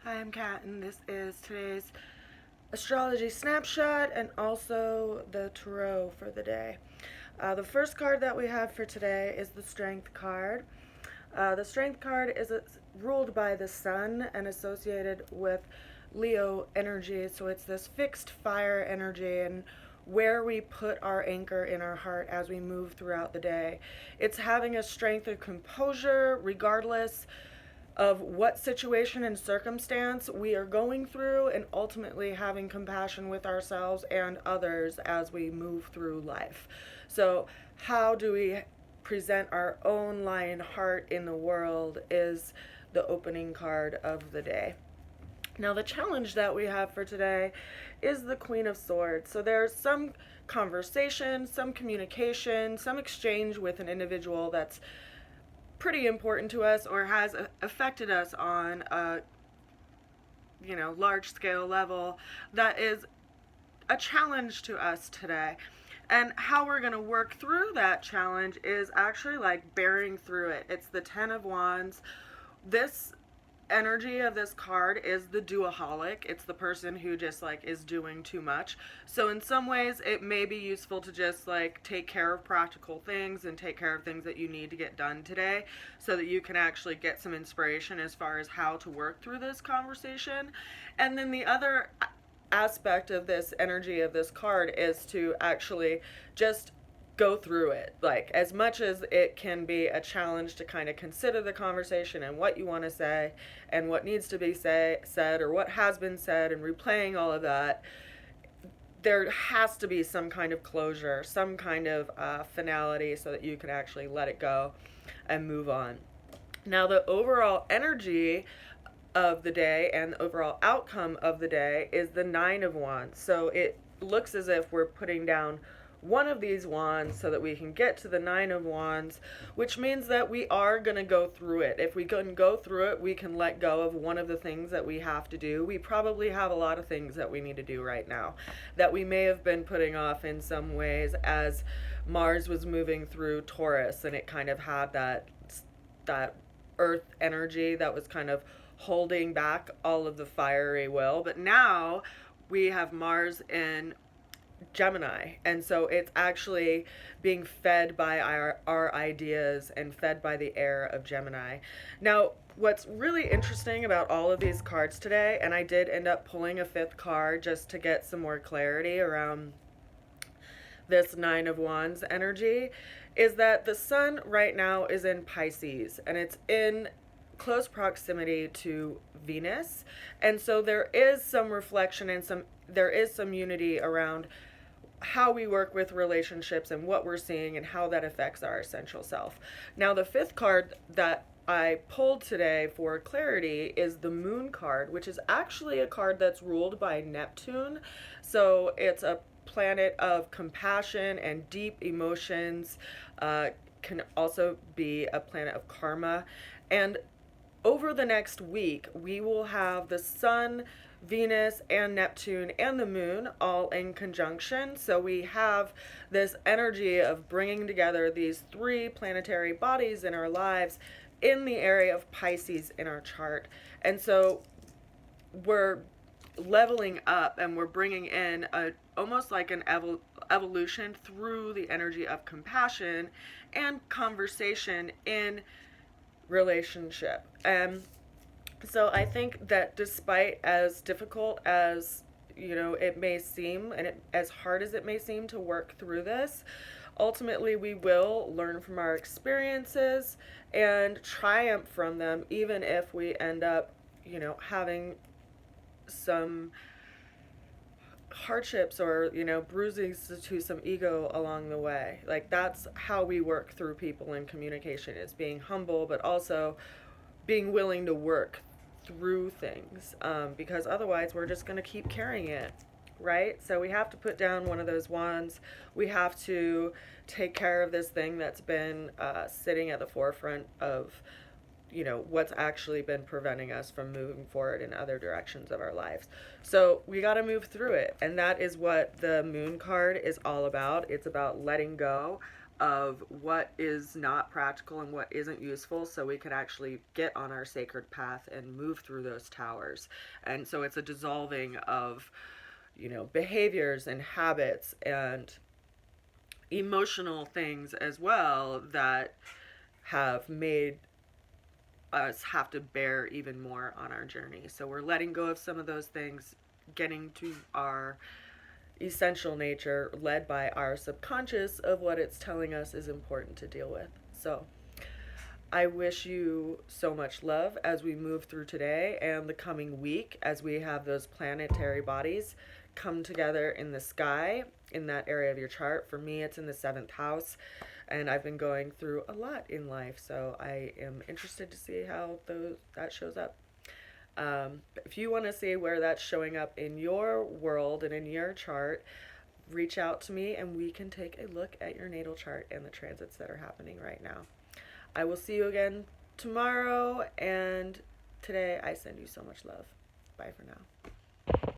Hi, I'm Kat, and this is today's astrology snapshot and also the tarot for the day. The first card that we have for today is the Strength card. The Strength card is ruled by the Sun and associated with Leo energy, so it's this fixed fire energy and where we put our anchor in our heart as we move throughout the day. It's having a strength of composure regardless of what situation and circumstance we are going through, and ultimately having compassion with ourselves and others as we move through life. So, how do we present our own lion heart in the world is the opening card of the day. Now, the challenge that we have for today is the Queen of Swords. So, there's some conversation, some communication, some exchange with an individual that's pretty important to us or has affected us on a large scale level that is a challenge to us today. And how we're going to work through that challenge is actually like bearing through it. It's the 10 of Wands. This energy of this card is the doaholic. It's the person who just like is doing too much. So in some ways it may be useful to just like take care of practical things and take care of things that you need to get done today so that you can actually get some inspiration as far as how to work through this conversation. And then the other aspect of this energy of this card is to actually just go through it. Like, as much as it can be a challenge to kind of consider the conversation and what you want to say and what needs to be said or what has been said, and replaying all of that, there has to be some kind of closure, some kind of finality so that you can actually let it go and move on. Now, the overall energy of the day and the overall outcome of the day is the 9 of Wands. So it looks as if we're putting down one of these wands so that we can get to the 9 of Wands, which means that we are going to go through it. If we can go through it, we can let go of one of the things that we have to do. We probably have a lot of things that we need to do right now that we may have been putting off in some ways as Mars was moving through Taurus, and it kind of had that earth energy that was kind of holding back all of the fiery will. But now we have Mars in Gemini, and so it's actually being fed by our ideas and fed by the air of Gemini. Now, what's really interesting about all of these cards today, and I did end up pulling a 5th card just to get some more clarity around this 9 of Wands energy, is that the Sun right now is in Pisces, and it's in close proximity to Venus. And so there is some reflection and there is some unity around how we work with relationships and what we're seeing and how that affects our essential self. Now, the 5th card that I pulled today for clarity is the Moon card, which is actually a card that's ruled by Neptune. So it's a planet of compassion and deep emotions, can also be a planet of karma. And over the next week, we will have the Sun, Venus, and Neptune, and the Moon all in conjunction. So we have this energy of bringing together these 3 planetary bodies in our lives in the area of Pisces in our chart. And so we're leveling up and we're bringing in almost like an evolution through the energy of compassion and conversation in relationship. So I think that despite as difficult as it may seem, and as hard as it may seem to work through this, ultimately we will learn from our experiences and triumph from them, even if we end up having some hardships or bruisings to some ego along the way. Like, that's how we work through people in communication, is being humble but also being willing to work through things, because otherwise we're just going to keep carrying it, right? So we have to put down one of those wands. We have to take care of this thing that's been sitting at the forefront of what's actually been preventing us from moving forward in other directions of our lives. So we got to move through it. And that is what the Moon card is all about. It's about letting go of what is not practical and what isn't useful, so we could actually get on our sacred path and move through those towers. And so it's a dissolving of, you know, behaviors and habits and emotional things as well that have made us have to bear even more on our journey. So we're letting go of some of those things, getting to our essential nature, led by our subconscious of what it's telling us is important to deal with. So I wish you so much love as we move through today and the coming week, as we have those planetary bodies come together in the sky in that area of your chart. For me, it's in the 7th house, and I've been going through a lot in life, so I am interested to see how that shows up. If you want to see where that's showing up in your world and in your chart, reach out to me and we can take a look at your natal chart and the transits that are happening right now. I will see you again tomorrow, and today I send you so much love. Bye for now.